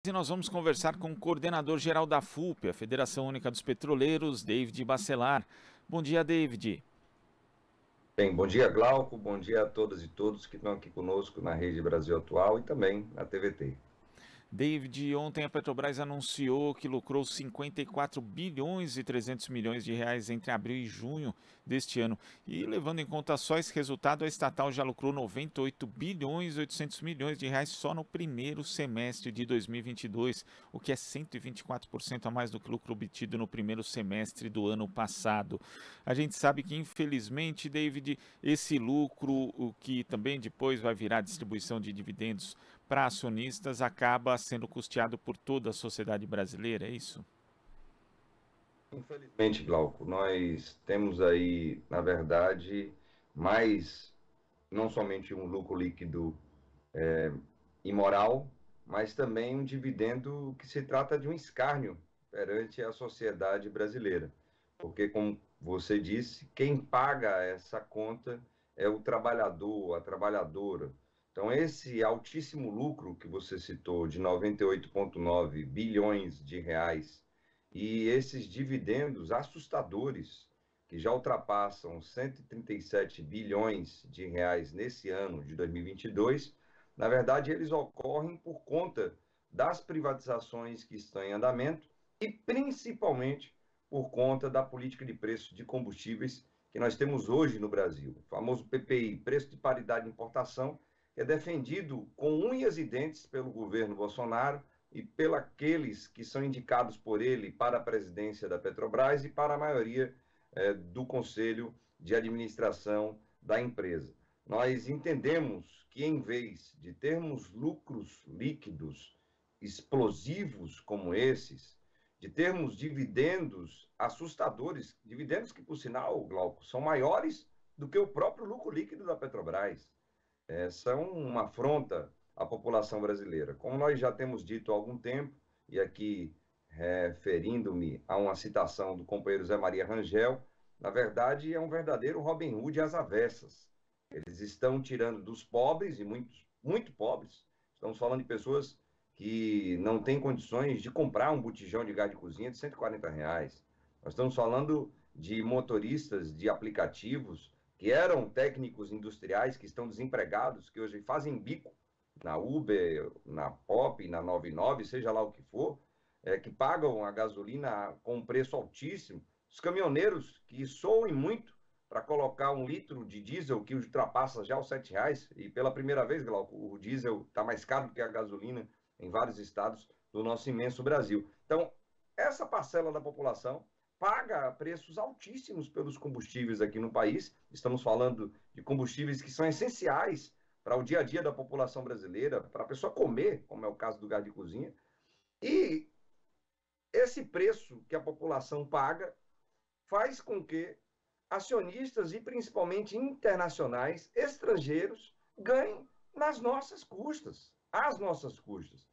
E nós vamos conversar com o coordenador-geral da FUP, a Federação Única dos Petroleiros, David Bacelar. Bom dia, David. Bem, bom dia, Glauco. Bom dia a todas e todos que estão aqui conosco na Rede Brasil Atual e também na TVT. David, ontem a Petrobras anunciou que lucrou 54 bilhões e 300 milhões de reais entre abril e junho deste ano. E levando em conta só esse resultado, a estatal já lucrou 98 bilhões e 800 milhões de reais só no primeiro semestre de 2022, o que é 124% a mais do que o lucro obtido no primeiro semestre do ano passado. A gente sabe que, infelizmente, David, esse lucro, o que também depois vai virar distribuição de dividendos para acionistas, acaba sendo custeado por toda a sociedade brasileira, é isso? Infelizmente, Glauco, nós temos aí, na verdade, mais não somente um lucro líquido imoral, mas também um dividendo que se trata de um escárnio perante a sociedade brasileira. Porque, como você disse, quem paga essa conta é o trabalhador, a trabalhadora. Então, esse altíssimo lucro que você citou, de 98,9 bilhões de reais, e esses dividendos assustadores, que já ultrapassam 137 bilhões de reais nesse ano de 2022, na verdade, eles ocorrem por conta das privatizações que estão em andamento e principalmente por conta da política de preço de combustíveis que nós temos hoje no Brasil. O famoso PPI, preço de paridade de importação, que é defendido com unhas e dentes pelo governo Bolsonaro e pelos que são indicados por ele para a presidência da Petrobras e para a maioria do conselho de administração da empresa. Nós entendemos que, em vez de termos lucros líquidos explosivos como esses, de termos dividendos assustadores, dividendos que, por sinal, Glauco, são maiores do que o próprio lucro líquido da Petrobras, são uma afronta à população brasileira. Como nós já temos dito há algum tempo, e aqui referindo-me a uma citação do companheiro Zé Maria Rangel, na verdade é um verdadeiro Robin Hood às avessas. Eles estão tirando dos pobres, e muitos, muito pobres, estamos falando de pessoas que não têm condições de comprar um botijão de gás de cozinha de R$ 140. Nós estamos falando de motoristas de aplicativos que eram técnicos industriais que estão desempregados, que hoje fazem bico na Uber, na Pop, na 99, seja lá o que for, que pagam a gasolina com um preço altíssimo. Os caminhoneiros que soem muito para colocar um litro de diesel que ultrapassa já os R$ 7, e pela primeira vez, Glauco, o diesel está mais caro do que a gasolina em vários estados do nosso imenso Brasil. Então, essa parcela da população paga preços altíssimos pelos combustíveis aqui no país. Estamos falando de combustíveis que são essenciais para o dia a dia da população brasileira, para a pessoa comer, como é o caso do gás de cozinha. E esse preço que a população paga faz com que acionistas e principalmente internacionais, estrangeiros, ganhem nas nossas custas, às nossas custas.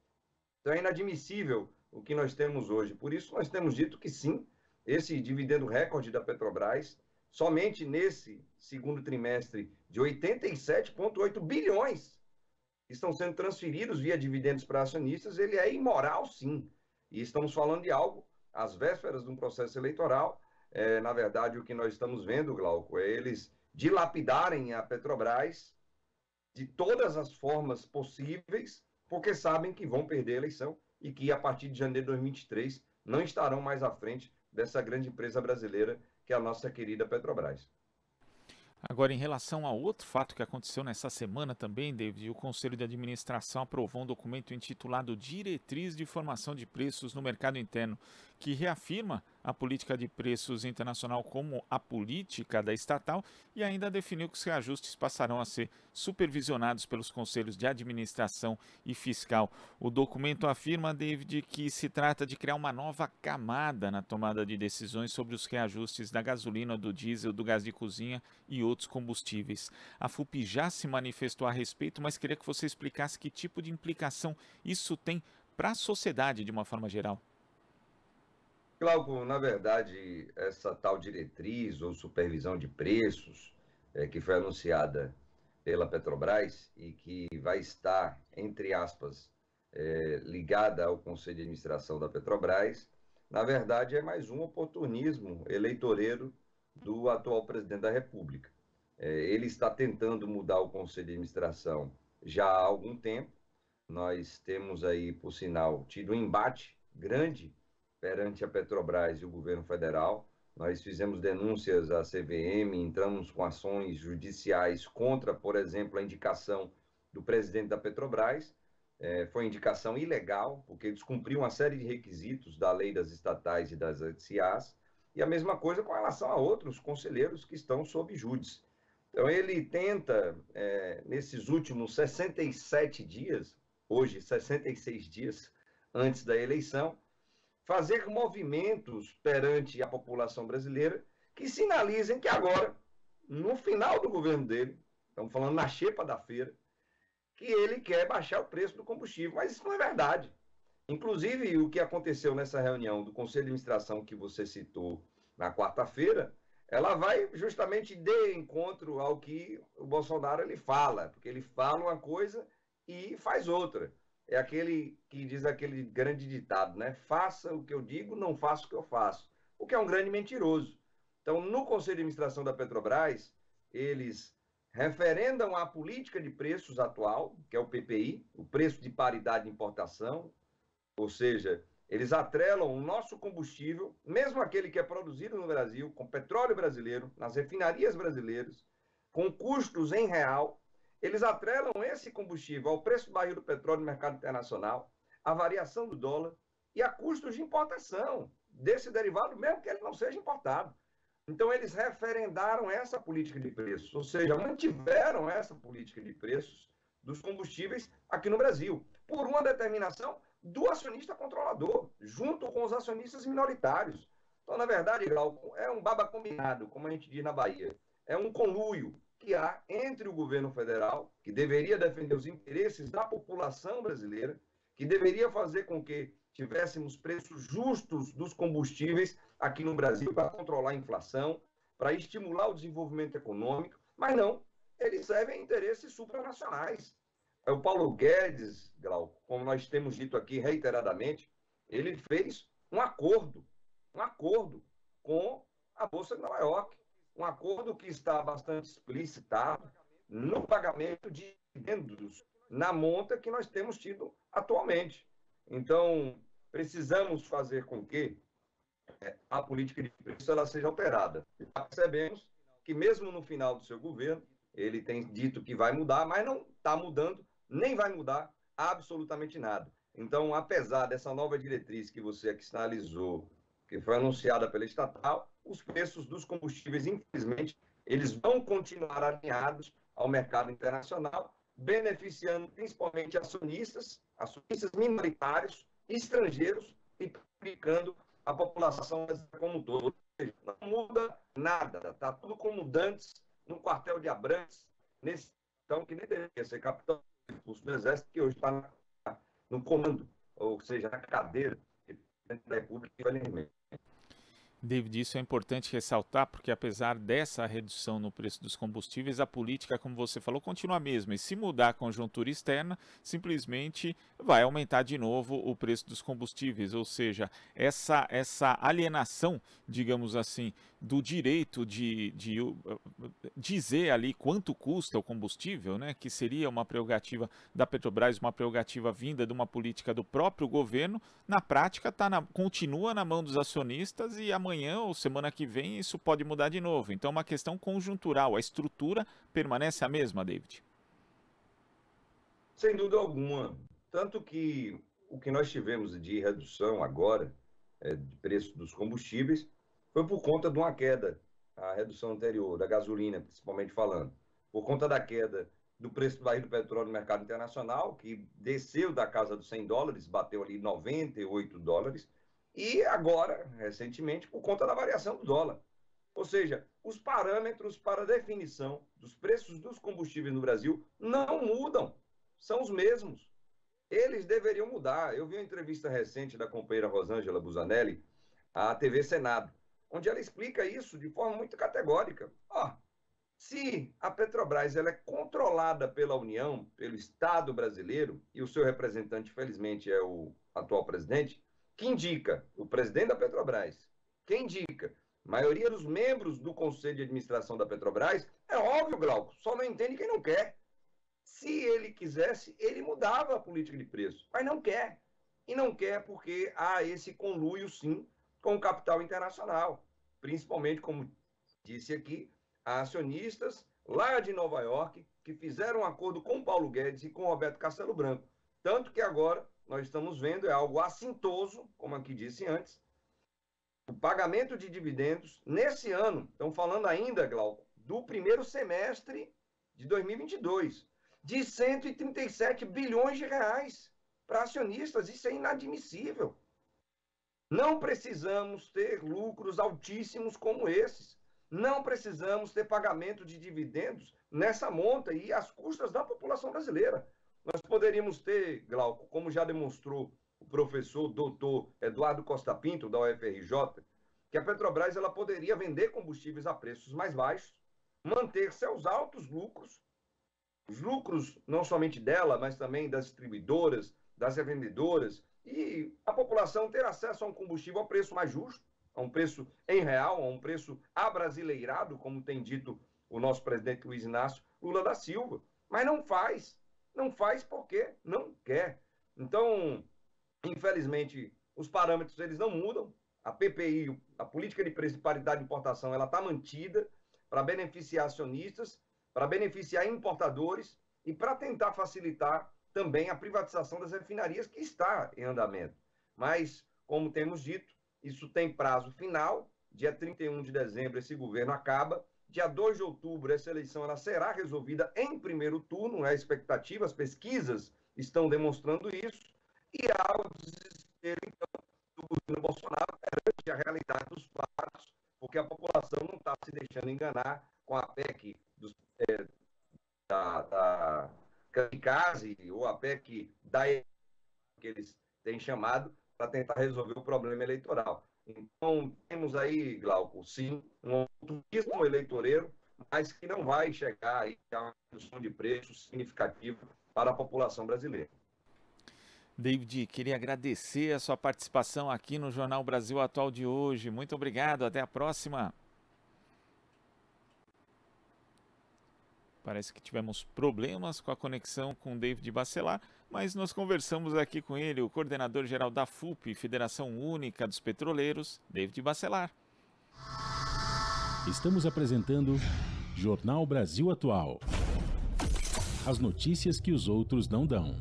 Então é inadmissível o que nós temos hoje. Por isso nós temos dito que sim, esse dividendo recorde da Petrobras, somente nesse segundo trimestre, de 87,8 bilhões que estão sendo transferidos via dividendos para acionistas, ele é imoral sim. E estamos falando de algo às vésperas de um processo eleitoral. Na verdade, o que nós estamos vendo, Glauco, é eles dilapidarem a Petrobras de todas as formas possíveis, porque sabem que vão perder a eleição e que a partir de janeiro de 2023 não estarão mais à frente dessa grande empresa brasileira que é a nossa querida Petrobras. Agora, em relação a outro fato que aconteceu nessa semana também, David, o Conselho de Administração aprovou um documento intitulado Diretriz de Formação de Preços no Mercado Interno, que reafirma a política de preços internacional como a política da estatal e ainda definiu que os reajustes passarão a ser supervisionados pelos conselhos de administração e fiscal. O documento afirma, David, que se trata de criar uma nova camada na tomada de decisões sobre os reajustes da gasolina, do diesel, do gás de cozinha e outros combustíveis. A FUP já se manifestou a respeito, mas queria que você explicasse que tipo de implicação isso tem para a sociedade de uma forma geral. Glauco, na verdade, essa tal diretriz ou supervisão de preços que foi anunciada pela Petrobras e que vai estar, entre aspas, ligada ao Conselho de Administração da Petrobras, na verdade é mais um oportunismo eleitoreiro do atual presidente da República. Ele está tentando mudar o Conselho de Administração já há algum tempo. Nós temos aí, por sinal, tido um embate grande perante a Petrobras e o governo federal. Nós fizemos denúncias à CVM, entramos com ações judiciais contra, por exemplo, a indicação do presidente da Petrobras. Foi indicação ilegal, porque descumpriu uma série de requisitos da lei das estatais e das SAs, e a mesma coisa com relação a outros conselheiros que estão sob júdice. Então, ele tenta, nesses últimos 67 dias, hoje 66 dias antes da eleição, fazer movimentos perante a população brasileira que sinalizem que agora, no final do governo dele, estamos falando na xepa da feira, que ele quer baixar o preço do combustível, mas isso não é verdade. Inclusive, o que aconteceu nessa reunião do Conselho de Administração que você citou na quarta-feira, ela vai justamente de encontro ao que o Bolsonaro ele fala, porque ele fala uma coisa e faz outra. É aquele que diz aquele grande ditado, né? Faça o que eu digo, não faça o que eu faço. O que é um grande mentiroso. Então, no Conselho de Administração da Petrobras, eles referendam a política de preços atual, que é o PPI, o preço de paridade de importação, ou seja, eles atrelam o nosso combustível, mesmo aquele que é produzido no Brasil, com petróleo brasileiro, nas refinarias brasileiras, com custos em real, eles atrelam esse combustível ao preço do barril do petróleo no mercado internacional, à variação do dólar e a custos de importação desse derivado, mesmo que ele não seja importado. Então, eles referendaram essa política de preços, ou seja, mantiveram essa política de preços dos combustíveis aqui no Brasil, por uma determinação do acionista controlador, junto com os acionistas minoritários. Então, na verdade, Glauco, é um baba combinado, como a gente diz na Bahia. É um conluio que há entre o governo federal, que deveria defender os interesses da população brasileira, que deveria fazer com que tivéssemos preços justos dos combustíveis aqui no Brasil para controlar a inflação, para estimular o desenvolvimento econômico, mas não, eles servem a interesses supranacionais. O Paulo Guedes, Glauco, como nós temos dito aqui reiteradamente, ele fez um acordo com a Bolsa de Nova York, um acordo que está bastante explicitado no pagamento de dividendos na monta que nós temos tido atualmente. Então, precisamos fazer com que a política de preço ela seja alterada. Percebemos que mesmo no final do seu governo, ele tem dito que vai mudar, mas não está mudando, nem vai mudar absolutamente nada. Então, apesar dessa nova diretriz que você aqui sinalizou, que foi anunciada pela estatal, os preços dos combustíveis, infelizmente, eles vão continuar alinhados ao mercado internacional, beneficiando principalmente acionistas minoritários, estrangeiros e prejudicando a população como um todo. Não muda nada, está tudo como dantes no quartel de Abrantes, nesse então que nem deveria ser capitão do Exército, que hoje está no comando, ou seja, na cadeira da República, infelizmente. David, isso é importante ressaltar, porque apesar dessa redução no preço dos combustíveis, a política, como você falou, continua a mesma. E se mudar a conjuntura externa, simplesmente vai aumentar de novo o preço dos combustíveis. Ou seja, essa alienação, digamos assim, do direito de dizer ali quanto custa o combustível, né, que seria uma prerrogativa da Petrobras, uma prerrogativa vinda de uma política do próprio governo, na prática continua na mão dos acionistas e amanhã ou semana que vem isso pode mudar de novo. Então é uma questão conjuntural, a estrutura permanece a mesma, David? Sem dúvida alguma. Tanto que o que nós tivemos de redução agora de preço dos combustíveis foi por conta de uma queda, a redução anterior, da gasolina, principalmente falando, por conta da queda do preço do barril do petróleo no mercado internacional, que desceu da casa dos $100, bateu ali $98, e agora, recentemente, por conta da variação do dólar. Ou seja, os parâmetros para definição dos preços dos combustíveis no Brasil não mudam, são os mesmos. Eles deveriam mudar. Eu vi uma entrevista recente da companheira Rosângela Busanelli à TV Senado, onde ela explica isso de forma muito categórica. Se a Petrobras ela é controlada pela União, pelo Estado brasileiro, e o seu representante, felizmente, é o atual presidente, que indica o presidente da Petrobras, quem indica a maioria dos membros do Conselho de Administração da Petrobras, é óbvio, Glauco, só não entende quem não quer. Se ele quisesse, ele mudava a política de preço, mas não quer. E não quer porque há esse conluio, sim, com o capital internacional, principalmente, como disse aqui, acionistas lá de Nova York que fizeram um acordo com Paulo Guedes e com Roberto Castelo Branco. Tanto que agora nós estamos vendo, é algo assintoso, como aqui disse antes, o pagamento de dividendos nesse ano, estão falando ainda, Glauco, do primeiro semestre de 2022, de 137 bilhões de reais para acionistas. Isso é inadmissível. Não precisamos ter lucros altíssimos como esses. Não precisamos ter pagamento de dividendos nessa monta e às custas da população brasileira. Nós poderíamos ter, Glauco, como já demonstrou o professor doutor Eduardo Costa Pinto, da UFRJ, que a Petrobras ela poderia vender combustíveis a preços mais baixos, manter seus altos lucros, os lucros não somente dela, mas também das distribuidoras, das revendedoras, e a população ter acesso a um combustível a preço mais justo, a um preço em real, a um preço abrasileirado, como tem dito o nosso presidente Luiz Inácio Lula da Silva. Mas não faz. Não faz porque não quer. Então, infelizmente, os parâmetros eles não mudam. A PPI, a política de preço de paridade de importação, ela está mantida para beneficiar acionistas, para beneficiar importadores e para tentar facilitar também a privatização das refinarias que está em andamento. Mas, como temos dito, isso tem prazo final, dia 31 de dezembro esse governo acaba, dia 2 de outubro essa eleição ela será resolvida em primeiro turno, é a expectativa, as pesquisas estão demonstrando isso, e há o desespero, então, do governo Bolsonaro perante a realidade dos fatos, porque a população não está se deixando enganar com a PEC da Kamikaze, ou a PEC da que eles têm chamado, para tentar resolver o problema eleitoral. Então, temos aí, Glauco, sim, um oportunismo eleitoreiro, mas que não vai chegar aí a uma redução de preço significativa para a população brasileira. David, queria agradecer a sua participação aqui no Jornal Brasil Atual de hoje. Muito obrigado, até a próxima. Parece que tivemos problemas com a conexão com o David Bacelar, mas nós conversamos aqui com ele, o coordenador-geral da FUP, Federação Única dos Petroleiros, David Bacelar. Estamos apresentando Jornal Brasil Atual. As notícias que os outros não dão.